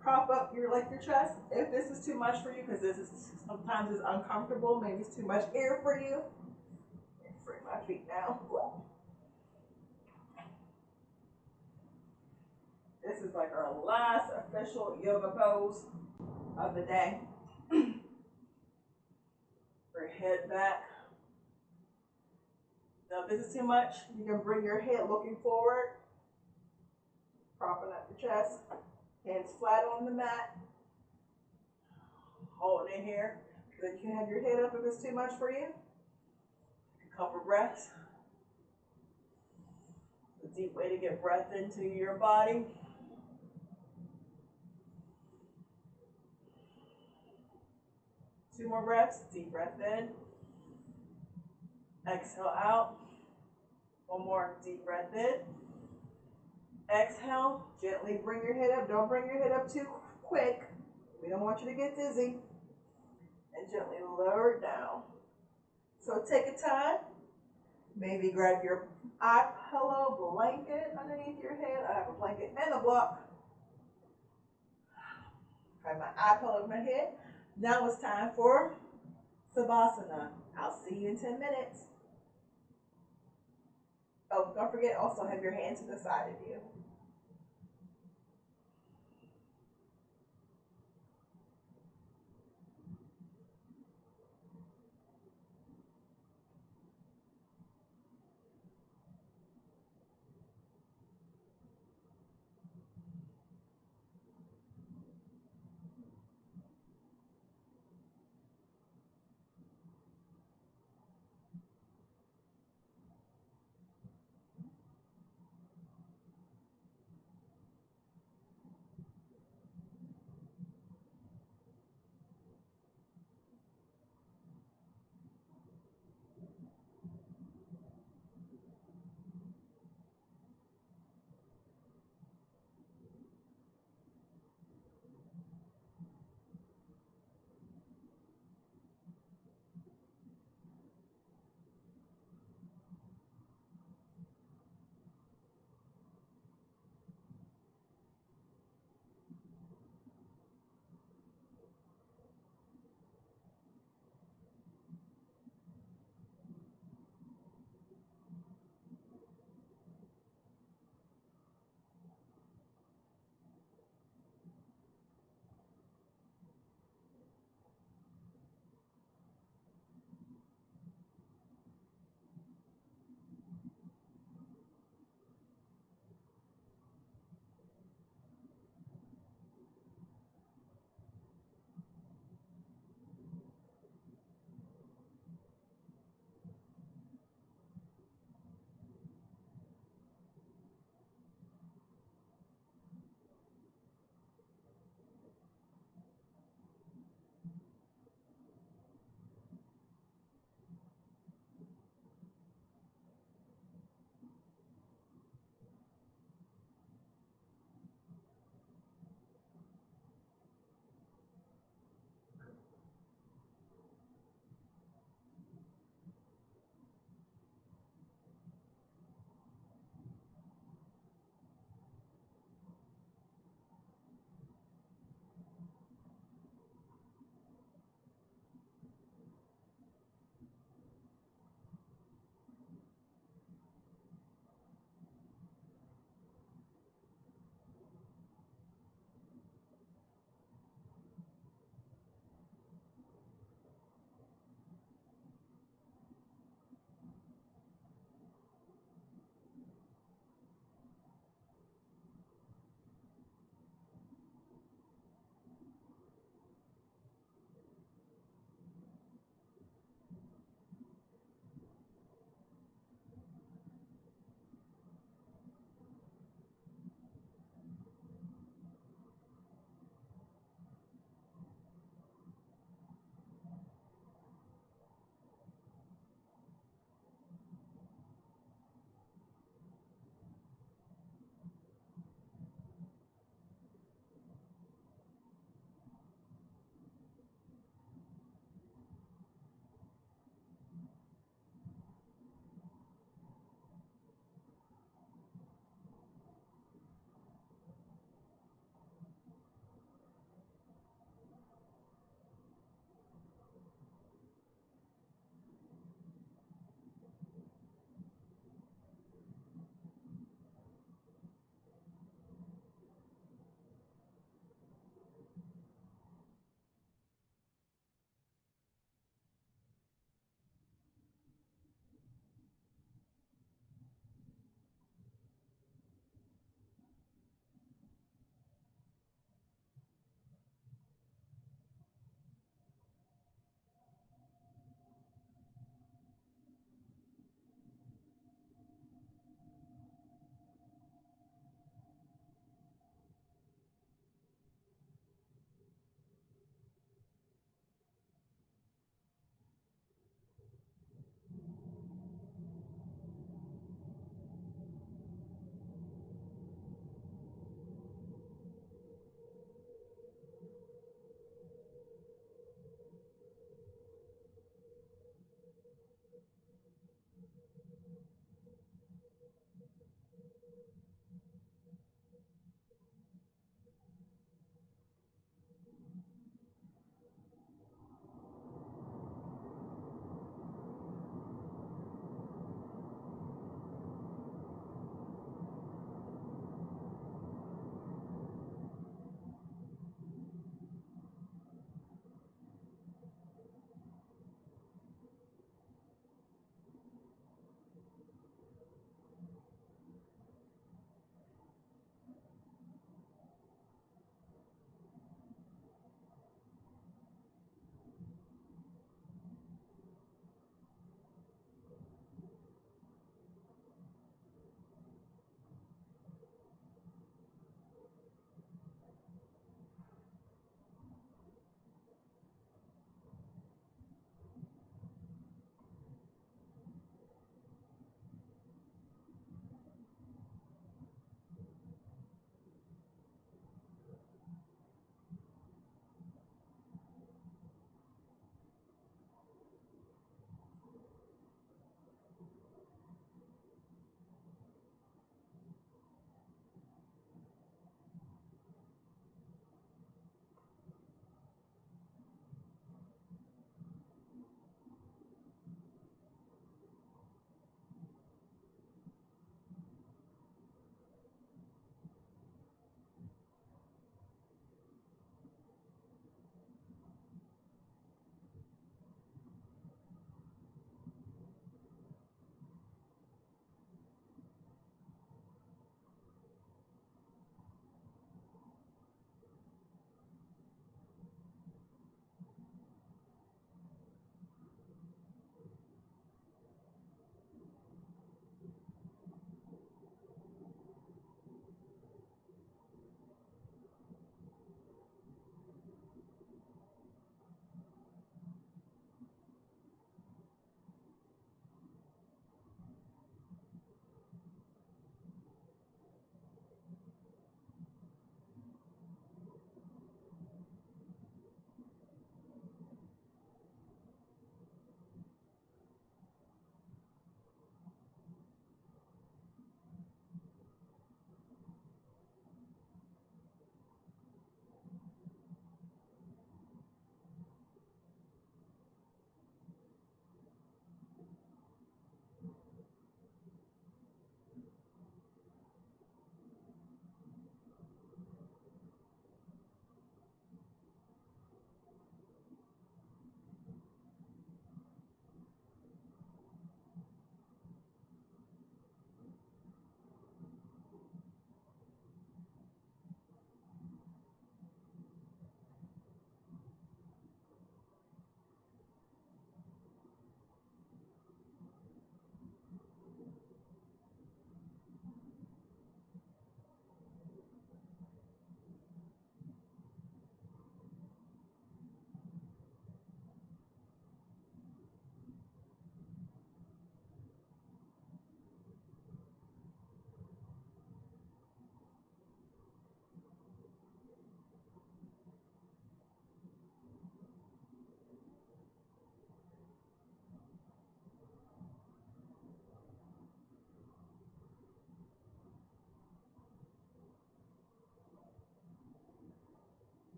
Prop up your chest. If this is too much for you, because this is sometimes it's uncomfortable, maybe it's too much air for you. Bring my feet down. This is like our last official yoga pose of the day. Bring head back. Now, if this is too much, you can bring your head looking forward, propping up your chest, hands flat on the mat. Hold it here. Then you can have your head up if it's too much for you. A couple breaths. A deep way to get breath into your body. Two more breaths. Deep breath in. Exhale out. One more deep breath in. Exhale. Gently bring your head up. Don't bring your head up too quick. We don't want you to get dizzy. And gently lower it down. So take a time. Maybe grab your eye pillow blanket underneath your head. I have a blanket and a block. Grab my eye pillow over my head. Now it's time for savasana. I'll see you in 10 minutes. Oh, don't forget, also have your hands to the side of you.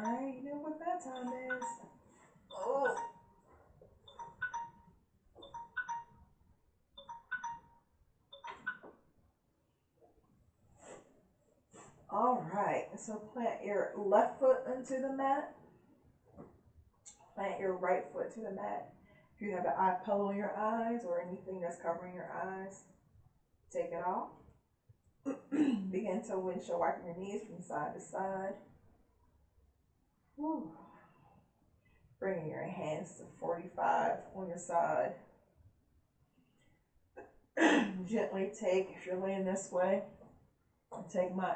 Alright, you know what that time is. Oh. Alright, so plant your left foot into the mat. Plant your right foot to the mat. If you have an eye pillow in your eyes or anything that's covering your eyes, take it off. Begin to windshield wiping your knees from side to side. Whew. Bringing your hands to 45 on your side. Gently take, if you're laying this way, take we're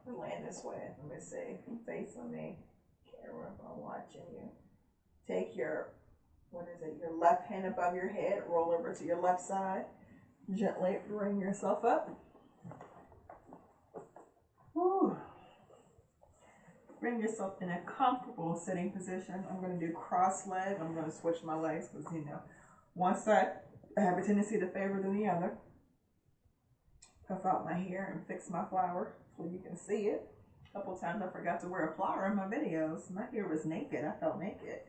laying this way. Let me see. Face on me. Camera, I'm watching you. Take your left hand above your head, roll over to your left side. Gently bring yourself up. Whew. Bring yourself in a comfortable sitting position. I'm going to do cross leg. I'm going to switch my legs because, one side I have a tendency to favor than the other. Puff out my hair and fix my flower so you can see it. A couple times I forgot to wear a flower in my videos. My hair was naked. I felt naked.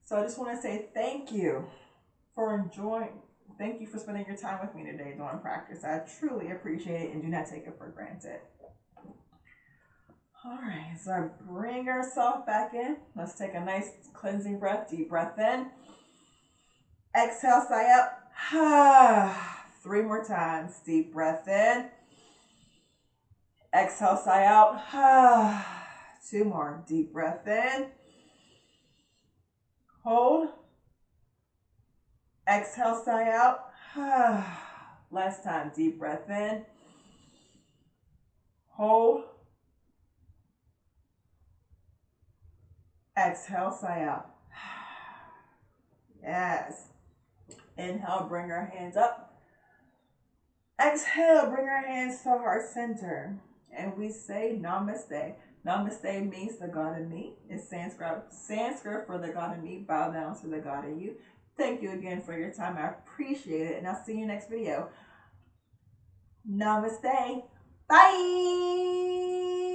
So I just want to say thank you for enjoying. Thank you for spending your time with me today doing practice. I truly appreciate it and do not take it for granted. All right, so bring ourselves back in. Let's take a nice cleansing breath. Deep breath in. Exhale, sigh out. 3 more times. Deep breath in. Exhale, sigh out. 2 more. Deep breath in. Hold. Exhale, sigh out. Last time. Deep breath in. Hold. Exhale, sigh out. Yes. Inhale, bring our hands up. Exhale, bring our hands to heart center. And we say Namaste. Namaste means the God in me. It's Sanskrit for the God in me. Bow down to the God in you. Thank you again for your time. I appreciate it. And I'll see you next video. Namaste. Bye.